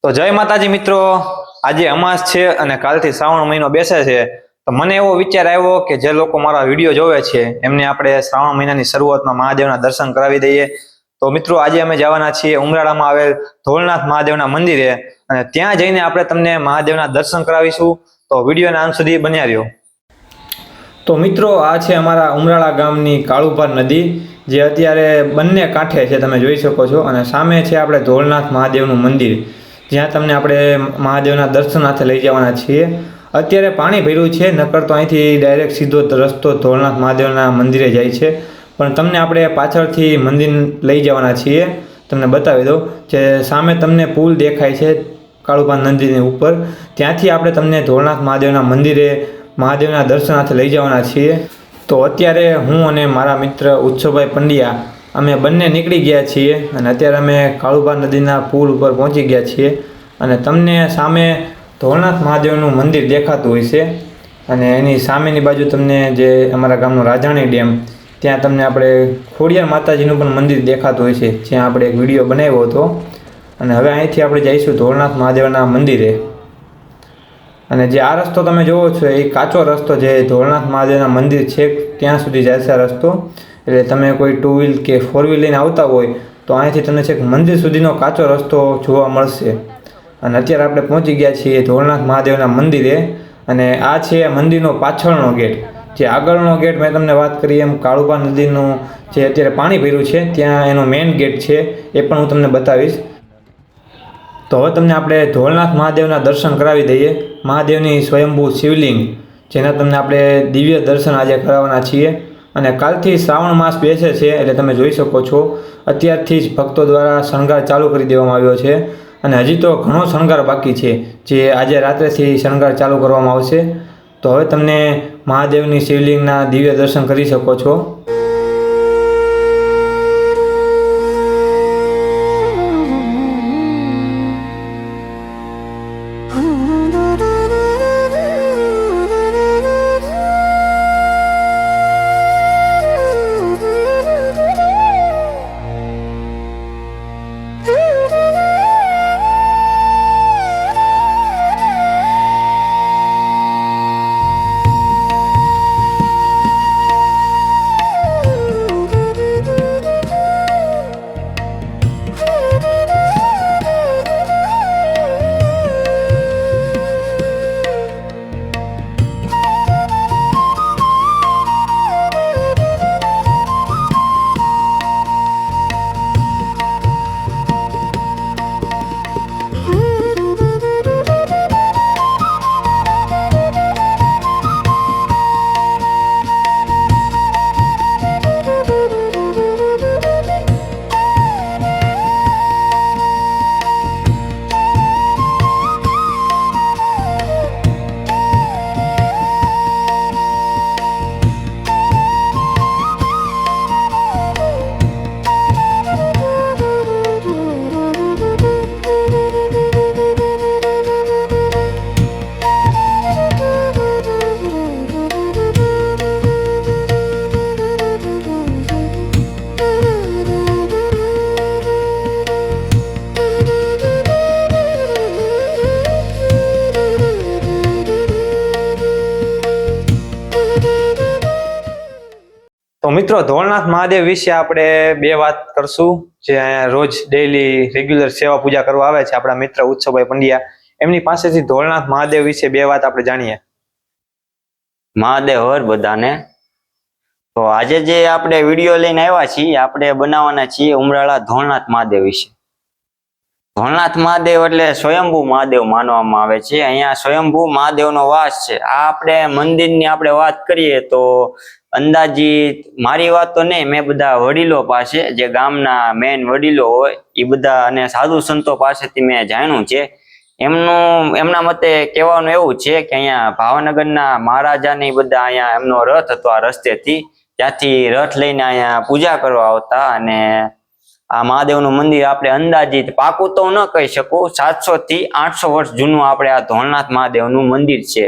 તો જય માતાજી મિત્રો, આજે અમાસ છે અને કાલથી શ્રાવણ મહિનો બેસે છે. તો મને એવો વિચાર આવ્યો કે જે લોકો મારા વિડીયો જોવે છે એમને આપણે શ્રાવણ મહિનાની શરૂઆતમાં મહાદેવના દર્શન કરાવી દઈએ. તો મિત્રો આજે અમે જવાના છીએ ઉમરાળામાં આવેલ ધોળનાથ મહાદેવના મંદિરે, અને ત્યાં જઈને આપણે તમને મહાદેવના દર્શન કરાવીશું. તો વિડીયોના અંત સુધી બન્યા રહ્યો. તો મિત્રો આ છે અમારા ઉમરાળા ગામની કાળુભાર નદી, જે અત્યારે બંને કાંઠે છે, તમે જોઈ શકો છો. અને સામે છે આપણે ધોળનાથ મહાદેવનું મંદિર, જ્યાં તમને આપણે મહાદેવના દર્શનાર્થે લઈ જવાના છીએ. અત્યારે પાણી ભર્યું છે, નકર તો અહીંથી ડાયરેક્ટ સીધો રસ્તો ધોળનાથ મહાદેવના મંદિરે જાય છે. પણ તમને આપણે પાછળથી મંદિર લઈ જવાના છીએ. તમને બતાવી દો જે સામે તમને પુલ દેખાય છે કાળુભાર નદીની ઉપર, ત્યાંથી આપણે તમને ધોળનાથ મહાદેવના મંદિરે મહાદેવના દર્શનાર્થે લઈ જવાના છીએ. તો અત્યારે હું અને મારા મિત્ર ઉત્સવભાઈ પંડ્યા અમે બંને નીકળી ગયા છીએ, અને અત્યારે અમે કાળુભાર નદીના પુલ ઉપર પહોંચી ગયા છીએ. અને તમને સામે ધોળનાથ મહાદેવનું મંદિર દેખાતું હોય છે, અને એની સામેની બાજુ તમને જે અમારા ગામનો રાજાણી ડેમ, ત્યાં તમને આપણે ખોડિયાર માતાજીનું પણ મંદિર દેખાતું હોય છે, જ્યાં આપણે એક વિડીયો બનાવ્યો હતો. અને હવે અહીંથી આપણે જઈશું ધોળનાથ મહાદેવના મંદિરે. અને જે આ રસ્તો તમે જોવો છો એ કાચો રસ્તો, જે ધોળનાથ મહાદેવના મંદિર છે ત્યાં સુધી જાય છે આ રસ્તો. એટલે તમે કોઈ 2 વ્હીલ કે 4 વ્હીલ લઈને આવતા હોય તો અહીંથી તમને છેક મંદિર સુધીનો કાચો રસ્તો જોવા મળશે. અને અત્યારે આપણે પહોંચી ગયા છીએ ધોળનાથ મહાદેવના મંદિરે, અને આ છે મંદિરનો પાછળનો ગેટ. જે આગળનો ગેટ મેં તમને વાત કરી એમ કાળુભાર નદીનું જે અત્યારે પાણી ભર્યું છે ત્યાં એનો મેઇન ગેટ છે, એ પણ હું તમને બતાવીશ. તો હવે તમને આપણે ધોળનાથ મહાદેવના દર્શન કરાવી દઈએ. મહાદેવની સ્વયંભૂ શિવલિંગ, જેના તમને આપણે દિવ્ય દર્શન આજે કરાવવાના છીએ. અને કાલથી શ્રાવણ માસ બેસે છે, એટલે તમે જોઈ શકો છો અત્યારથી જ ભક્તો દ્વારા શણગાર ચાલુ કરી દેવામાં આવ્યો છે. અને હજી તો ઘણો શણગાર બાકી છે, જે આજે રાત્રેથી શણગાર ચાલુ કરવામાં આવશે. તો હવે તમને મહાદેવની શિવલિંગના દિવ્ય દર્શન કરી શકો છો. તો મિત્રો ધોળનાથ મહાદેવ વિશે આપણે 2 વાત કરશું. જે રોજ ડેઈલી રેગ્યુલર સેવા પૂજા કરવા આવે છે આપણા મિત્ર ઉત્સવભાઈ પંડ્યા, એમની પાસેથી ધોળનાથ મહાદેવ વિશે 2 વાત આપણે જાણીએ. મહાદેવ હર બધાને. તો આજે જે આપણે વિડીયો લઈને આવ્યા છીએ, આપણે બનાવવાના છીએ ઉમરાળા ધોળનાથ મહાદેવ વિશે. ધોળનાથ મહાદેવ એટલે સ્વયંભૂ મહાદેવ માનવામાં આવે છે. અહીંયા સ્વયંભૂ મહાદેવનો વાસ છે. આ આપણે મંદિરની આપણે વાત કરીએ તો અંદાજી મારી વાત તો નહીં, મેં બધા વડીલો પાસે, જે ગામના મેન વડીલો હોય એ બધા અને સાધુ સંતો પાસેથી મેં જાણ્યું છે. એમના મતે કહેવાનું એવું છે કે અહીંયા ભાવનગરના મહારાજાને બધા અહીંયા એમનો રથ હતો, આ રસ્તેથી ત્યાંથી રથ લઈને અહીંયા પૂજા કરવા આવતા. અને આ મહાદેવનું મંદિર આપણે અંદાજિત પાકું તો ન કહી શકું, 700 થી 800 વર્ષ જૂનું આપણે આ ધોળનાથ મહાદેવનું મંદિર છે.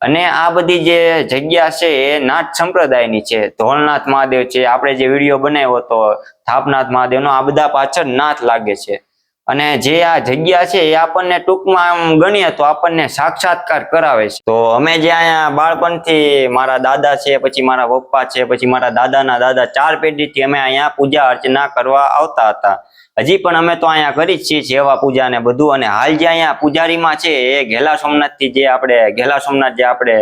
અને આ બધી જે જગ્યા છે એ નાથ સંપ્રદાયની છે. ધોળનાથ મહાદેવ છે, આપણે જે વિડીયો બનાવ્યો હતો થાપનાથ મહાદેવનો, આ બધા પાછળ નાથ લાગે છે. અને જે આ જગ્યા છે એ આપણને ટૂંકમાં આમ ગણીએ તો આપણને સાક્ષાત્કાર કરાવે છે. તો અમે જે અહીંયા બાળપણથી મારા દાદા છે, પછી મારા પપ્પા છે, પછી મારા દાદાના દાદા 4 પેઢીથી અમે અહીંયા પૂજા અર્ચના કરવા આવતા હતા. હજી પણ અમે તો અહીંયા કરી જ છીએ સેવા પૂજા ને બધું. અને હાલ જે અહીંયા પૂજારીમાં છે એ ઘેલા સોમનાથથી જે આપણે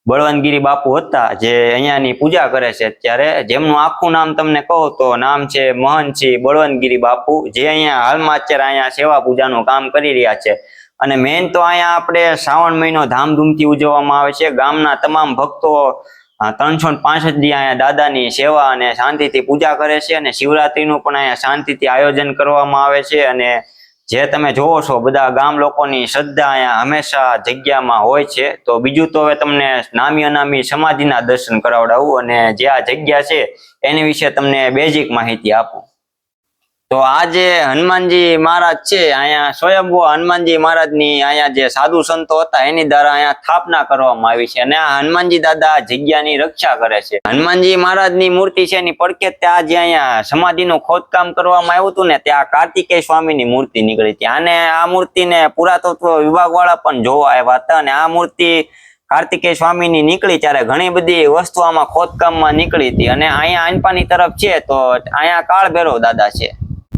બળવંતગીરી બાપુ હતા જે અહીંયાની પૂજા કરે છે, ત્યારે જેમનું આખું નામ તમને કહું તો નામ છે મહંતસિંહ બળવંતગીરી બાપુ, જે અહીંયા હાલમાં અત્યારે અહીંયા સેવા પૂજાનું કામ કરી રહ્યા છે. અને મેન તો અહીંયા આપણે શ્રાવણ મહિનો ધામધૂમથી ઉજવવામાં આવે છે. ગામના તમામ ભક્તો 365 દી અહીંયા દાદાની સેવા અને શાંતિથી પૂજા કરે છે. અને શિવરાત્રીનું પણ અહીંયા શાંતિથી આયોજન કરવામાં આવે છે. અને જે તમે જોવો છો બધા ગામ લોકોની શ્રદ્ધા અહીંયા હંમેશા જગ્યામાં હોય છે. તો બીજું તો હવે તમને નામી અનામી સમાધિના દર્શન કરાવડાવું અને જે આ જગ્યા છે એની વિશે તમને બેઝિક માહિતી આપું. તો આ જે હનુમાનજી મહારાજ છે, અહીંયા સ્વયંભૂ હનુમાનજી મહારાજની અહીંયા જે સાધુ સંતો હતા એની દ્વારા અહીંયા સ્થાપના કરવામાં આવી છે. અને આ હનુમાનજી દાદા આ જગ્યાની રક્ષા કરે છે. હનુમાનજી મહારાજની મૂર્તિ છે એની પડખે ત્યાં જે અહીંયા સમાધિનું ખોદકામ કરવામાં આવ્યું હતું ને, ત્યાં કાર્તિકેય સ્વામીની મૂર્તિ નીકળી હતી. અને આ મૂર્તિને પુરાતત્વ વિભાગ વાળા પણ જોવા આવ્યા હતા. અને આ મૂર્તિ કાર્તિકેય સ્વામીની નીકળી ત્યારે ઘણી બધી વસ્તુ આમાં ખોદકામમાં નીકળી હતી. અને અહીંયા આનપાની તરફ છે તો અહીંયા કાળ ભૈરવ દાદા છે.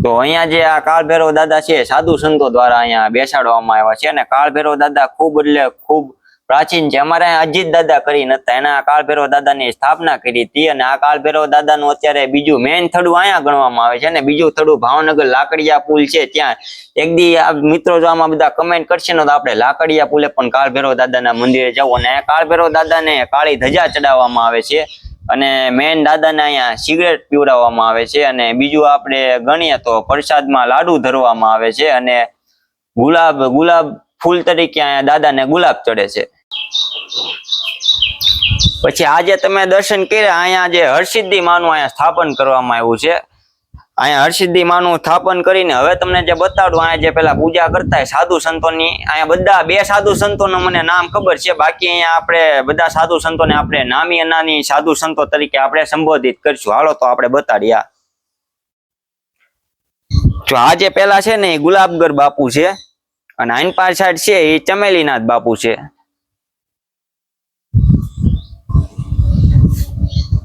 તો અહીંયા જે આ કાળ ભૈરવ દાદા છે સાધુ સંતો દ્વારા અહીંયા બેસાડવામાં આવ્યા છે. અને કાળ ભૈરવ દાદા ખૂબ પ્રાચીન છે. અમારે અજીત દાદા કરીને હતા, એના કાળ ભૈરવ દાદાની સ્થાપના કરી હતી. અને આ કાળ ભૈરવ દાદાનું અત્યારે બીજું મેઇન થડું અહીંયા ગણવામાં આવે છે. અને બીજું થડું ભાવનગર લાકડિયા પુલ છે ત્યાં. એક દી આ મિત્રો જો આમાં બધા કમેન્ટ કરશે ને તો આપણે લાકડિયા પુલે પણ કાળ ભૈરવ દાદાના મંદિરે જવું. અને કાળ ભૈરવ દાદાને કાળી ધજા ચડાવવામાં આવે છે. અને મેન દાદાને અહીંયા સિગરેટ પીવડાવવામાં આવે છે. અને બીજું આપણે ગણીએ તો પ્રસાદમાં લાડુ ધરવામાં આવે છે. અને ગુલાબ ફૂલ તરીકે અહીંયા દાદાને ગુલાબ ચડે છે. પછી આજે તમે દર્શન કર્યા, અહીંયા જે હરસિદ્ધિ માનું અહીંયા સ્થાપન કરવામાં આવ્યું છે. અહીંયા હરસિદ્ધિ માનું સ્થાપન કરીને હવે તમને જે બતાડું, અહીંયા જે પેલા પૂજા કરતા સાધુ સંતોની, અહીંયા બધા 2 સાધુ સંતોનું મને નામ ખબર છે. બાકી અહીંયા આપણે બધા સાધુ સંતોને આપણે નામી અનાની સાધુ સંતો તરીકે આપણે સંબોધિત કરશું. હાલો તો આપણે બતાડ્યા. જો આ જે પેલા છે ને એ ગુલાબગર બાપુ છે. અને આઈન પાછળ છે એ ચમેલીનાથ બાપુ છે.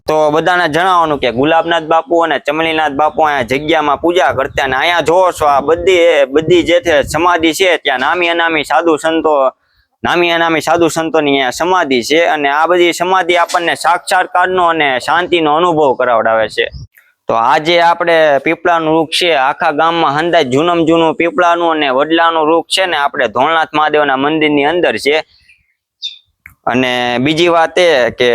તો બધાને જણાવવાનું કે ગુલાબનાથ બાપુ અને ચમેલીનાથ બાપુ અહીંયા જગ્યામાં પૂજા કરતા. અને અહીંયા જોવો છો આ બધી જે સમાધિ છે ત્યાં નામી અનામી સાધુ સંતોની અહીંયા સમાધિ છે. અને આ બધી સમાધિ આપણને સાક્ષાત્કારનો અને શાંતિનો અનુભવ કરાવડાવે છે. તો આ જે આપણે પીપળાનું વૃક્ષ છે, આખા ગામમાં હંદાય જૂનું પીપળાનું અને વડલાનું વૃક્ષ છે ને આપણે ધોળનાથ મહાદેવના મંદિરની અંદર છે. અને બીજી વાત એ કે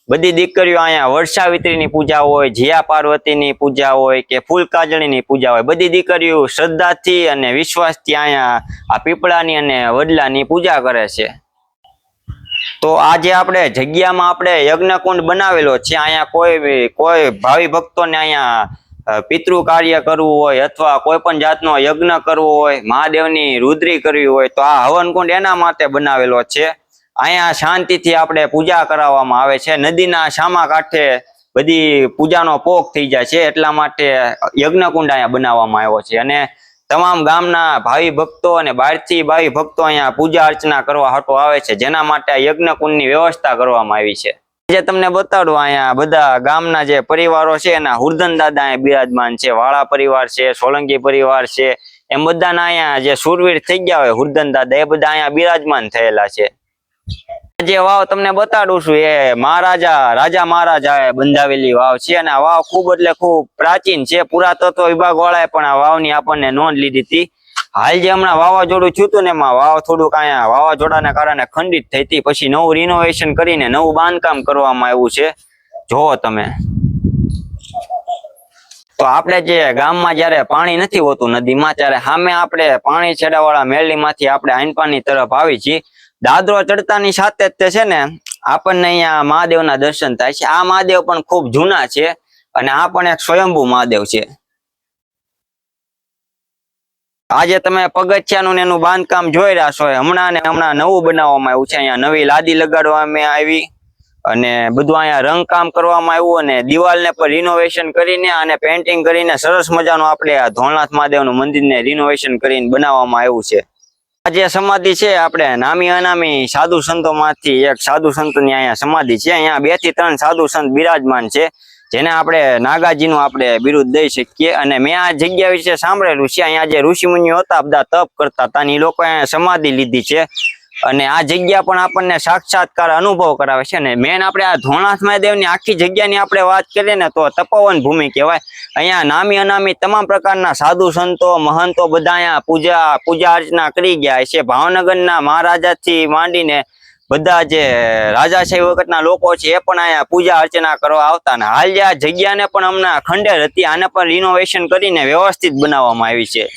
બધી દીકરીઓ અહીંયા વર્ષાવિત્રીની પૂજા હોય, જીયા પાર્વતીની પૂજા હોય કે ફૂલ કાજળીની પૂજા હોય, બધી દીકરીઓ શ્રદ્ધાથી અને વિશ્વાસથી અહીંયા આ પીપળાની અને વડલાની પૂજા કરે છે. તો આજે આપણે જગ્યામાં આપણે યજ્ઞકુંડ બનાવેલો છે. અહીંયા કોઈ ભાવિ ભક્તોને અહીંયા પિતૃ કાર્ય કરવું હોય અથવા કોઈ પણ જાતનો યજ્ઞ કરવો હોય, મહાદેવની રુદ્રી કરવી હોય તો આ હવનકુંડ એના માટે બનાવેલો છે. અહીંયા શાંતિથી આપણે પૂજા કરાવવામાં આવે છે. નદીના સામા કાંઠે બધી પૂજાનો પોખ થઈ જાય છે, એટલા માટે યજ્ઞકુંડ અહીંયા બનાવવામાં આવ્યો છે. અને તમામ ગામના ભાવિ ભક્તો અને બહારથી ભાવિ ભક્તો અહીંયા પૂજા અર્ચના કરવા હાટો આવે છે, જેના માટે આ યજ્ઞકુંડની વ્યવસ્થા કરવામાં આવી છે. જે તમને બતાડું, અહીંયા બધા ગામના જે પરિવારો છે એના હુરધન દાદા અહીંયા બિરાજમાન છે. વાળા પરિવાર છે, સોલંકી પરિવાર છે, એમ બધાના અહીંયા જે સુરવીર થઈ ગયા હોય હુરધન દાદા, એ બધા અહીંયા બિરાજમાન થયેલા છે. જે વાવ તમને બતાડું છું એ રાજા મહારાજા બંધાવેલી વાવ છે. અને આ વાવ ખૂબ એટલે ખૂબ પ્રાચીન છે. પુરાતત્વ વિભાગ વાળાએ પણ આ વાવની આપણને નોંધ લીધી હતી. હાલ જે હમણાં વાવાઝોડું થયું હતું ને એમાં વાવ થોડુંક અહીંયા વાવાઝોડાના કારણે ખંડિત થઈ હતી. પછી નવું રિનોવેશન કરીને નવું બાંધકામ કરવામાં આવ્યું છે. જોવો તમે. તો આપણે જે ગામમાં જયારે પાણી નથી હોતું નદીમાં, ત્યારે સામે આપણે પાણી છેડાવાળા મેરડીમાંથી આપણે આઈનપાની તરફ આવી છીએ. દાદરો ચડતાની સાથે જ તે છે ને આપણને અહીંયા મહાદેવના દર્શન થાય છે. આ મહાદેવ પણ ખૂબ જૂના છે અને આ પણ એક સ્વયંભૂ મહાદેવ છે. આજે તમે પગથિયાનું એનું બાંધકામ જોઈ રહ્યા છો. હમણાં નવું બનાવવામાં આવ્યું છે. અહીંયા નવી લાદી લગાડવામાં આવી અને બધું અહીંયા રંગકામ કરવામાં આવ્યું અને દિવાલને પર રિનોવેશન કરીને અને પેન્ટિંગ કરીને સરસ મજાનું આપણે આ ધોળનાથ મહાદેવનું મંદિરને રિનોવેશન કરીને બનાવવામાં આવ્યું છે. આ જે સમાધિ છે આપણે નામી અનામી સાધુ સંતો માંથી એક સાધુ સંતની અહીંયા સમાધિ છે. અહીંયા 2 થી 3 સાધુ સંત બિરાજમાન છે, જેને આપણે નાગાજીનું આપણે બિરુદ દઈ શકીએ. અને મેં આ જગ્યા વિશે સાંભળેલું છે, અહીંયા જે ઋષિ મુનિઓ હતા બધા તપ કરતા હતા, એ લોકો અહીંયા સમાધિ લીધી છે. અને આ જગ્યા પણ આપણને સાક્ષાત્કાર અનુભવ કરાવે છે. અને મેન આપણે આ ધોળનાથ મહાદેવની આખી જગ્યાની આપણે વાત કરીએ ને તો તપોવન ભૂમિ કહેવાય. અહીંયા નામી અનામી તમામ પ્રકારના સાધુ સંતો મહંતો બધા અહીંયા પૂજા અર્ચના કરી ગયા છે. ભાવનગરના મહારાજાથી માંડીને બધા જે રાજાશાહી વખતના લોકો છે એ પણ અહીંયા પૂજા અર્ચના કરવા આવતા. ને હાલ જે આ જગ્યાને પણ હમણાં ખંડેર હતી, આને પણ રિનોવેશન કરીને વ્યવસ્થિત બનાવવામાં આવી છે.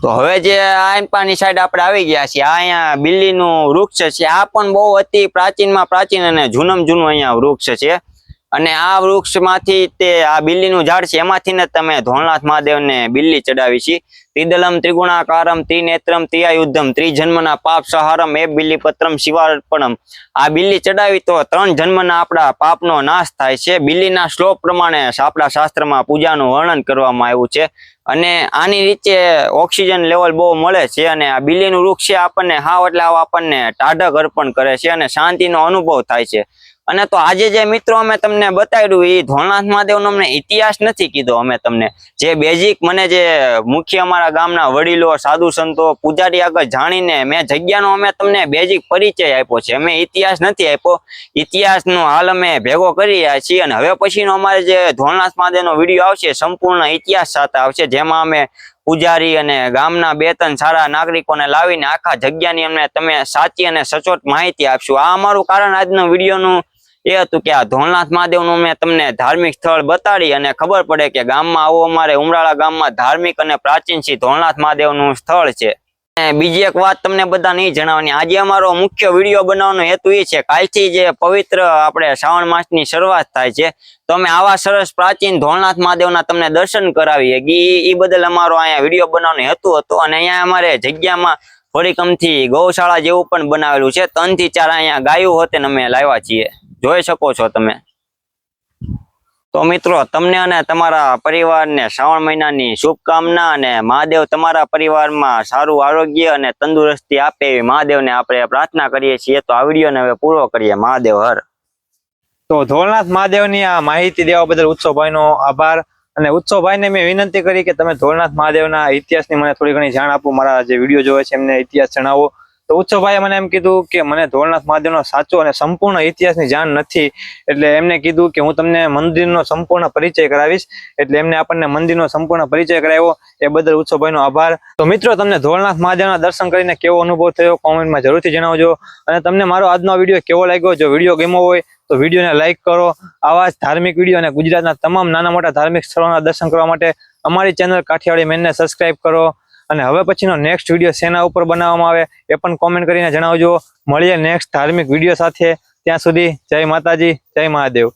તો હવે જે આઈનપાની સાઈડ આપણે આવી ગયા છીએ, આ અહીંયા બિલ્લીનું વૃક્ષ છે. આ પણ બહુ અતિ પ્રાચીનમાં પ્રાચીન અને જૂનમ જૂનું અહીંયા વૃક્ષ છે. અને આ વૃક્ષમાંથી તે આ બિલ્લીનું ઝાડ છે એમાંથી ને તમે ધોળનાથ મહાદેવને બિલ્લી ચડાવી છે. ત્રિદલમ ત્રિગુણાકારમ ત્રિનેત્રમ ત્રિયાયુધમ ત્રિજન્મના પાપ સહારમ એ બિલ્લી પત્રમ શિવાર્પણમ. આ બિલ્લી ચડાવી તો 3 જન્મના આપણા પાપનો નાશ થાય છે. બિલ્લીના શ્લોક પ્રમાણે આપણા શાસ્ત્રમાં પૂજાનું વર્ણન કરવામાં આવ્યું છે. અને આની રીતે ઓક્સિજન લેવલ બહુ મળે છે. અને આ બિલ્લીનું વૃક્ષ છે આપણને હાવ એટલે આપણને ટાઢક અર્પણ કરે છે અને શાંતિનો અનુભવ થાય છે. અને તો આજે જે મિત્રો અમે તમને બતાવ્યું એ ધોળનાથ મહાદેવનો અમને ઇતિહાસ નથી કીધો. અમે તમને જે બેઝિક મને જે મુખ્ય અમારા ગામના વડીલો સાધુ સંતો પૂજારી આગળ જાણીને મેં જગ્યાનો અમે તમને બેઝિક પરિચય આપ્યો છે. અમે ઇતિહાસ નથી આપ્યો. ઇતિહાસનો હાલ અમે ભેગો કરી રહ્યા છીએ. અને હવે પછીનો અમારે જે ધોળનાથ મહાદેવનો વિડીયો આવશે સંપૂર્ણ ઇતિહાસ સાથે આવશે, જેમાં અમે પૂજારી અને ગામના 2-3 સારા નાગરિકોને લાવીને આખા જગ્યાની અમને તમે સાચી અને સચોટ માહિતી આપશું. આ અમારું કારણ આજનો વિડીયોનું એ હતું કે આ ધોળનાથ મહાદેવનું મેં તમને ધાર્મિક સ્થળ બતાડી અને ખબર પડે કે ગામમાં આવો અમારે ઉમરાળા ગામમાં ધાર્મિક અને પ્રાચીન શ્રી ધોળનાથ મહાદેવનું સ્થળ છે. બીજી એક વાત તમને બધા નહીં જણાવવાની, આજે અમારો મુખ્ય વિડીયો બનાવવાનો હેતુ એ છે, કાલથી જે પવિત્ર આપણે શ્રાવણ માસની શરૂઆત થાય છે તો અમે આવા સરસ પ્રાચીન ધોળનાથ મહાદેવના તમને દર્શન કરાવીએ. એ બદલ અમારો અહીંયા વિડીયો બનાવવાનો હેતુ હતો. અને અહીંયા અમારે જગ્યામાં થોડીક અમથી ગૌશાળા જેવું પણ બનાવેલું છે. 3 થી 4 અહીંયા ગાયો હોતે અમે લાવ્યા છીએ, જોઈ શકો છો તમે. તો મિત્રો તમને અને તમારા પરિવારને શ્રાવણ મહિનાની શુભકામના. અને મહાદેવ તમારા પરિવારમાં સારું આરોગ્ય અને તંદુરસ્તી આપે એવી મહાદેવને આપણે પ્રાર્થના કરીએ છીએ. તો આ વિડીયોને હવે પૂરો કરીએ. મહાદેવ હર. તો ધોળનાથ મહાદેવની આ માહિતી દેવા બદલ ઉત્સવભાઈનો આભાર. અને ઉત્સવભાઈને મેં વિનંતી કરી કે તમે ધોળનાથ મહાદેવના ઇતિહાસની મને થોડી ઘણી જાણ આપો, મારા જે વિડીયો જોવે છે એમને ઇતિહાસ જણાવો. તો ઉત્સવભાઈએ મને એમ કીધું કે મને ધોળનાથ મહાદેવનો સાચો અને સંપૂર્ણ ઇતિહાસની જાણ નથી, એટલે એમને કીધું કે હું તમને મંદિરનો સંપૂર્ણ પરિચય કરાવીશ. એટલે એમને આપણને મંદિરનો સંપૂર્ણ પરિચય કરાવ્યો, એ બદલ ઉત્સવભાઈનો આભાર. તો મિત્રો તમને ધોળનાથ મહાદેવના દર્શન કરીને કેવો અનુભવ થયો કોમેન્ટમાં જરૂરથી જણાવજો. અને તમને મારો આજનો વિડીયો કેવો લાગ્યો, જો વિડીયો ગમ્યો હોય તો વિડીયોને લાઈક કરો. આવા જ ધાર્મિક વિડીયો અને ગુજરાતના તમામ નાના મોટા ધાર્મિક સ્થળોના દર્શન કરવા માટે અમારી ચેનલ કાઠિયાવાડી મેનને સબસ્ક્રાઇબ કરો. અને હવે પછીનો નેક્સ્ટ વિડીયો શેના ઉપર બનાવવામાં આવે એ પણ કોમેન્ટ કરીને જણાવજો. મળીએ નેક્સ્ટ ધાર્મિક વિડીયો સાથે. ત્યાં સુધી જય માતાજી, જય મહાદેવ.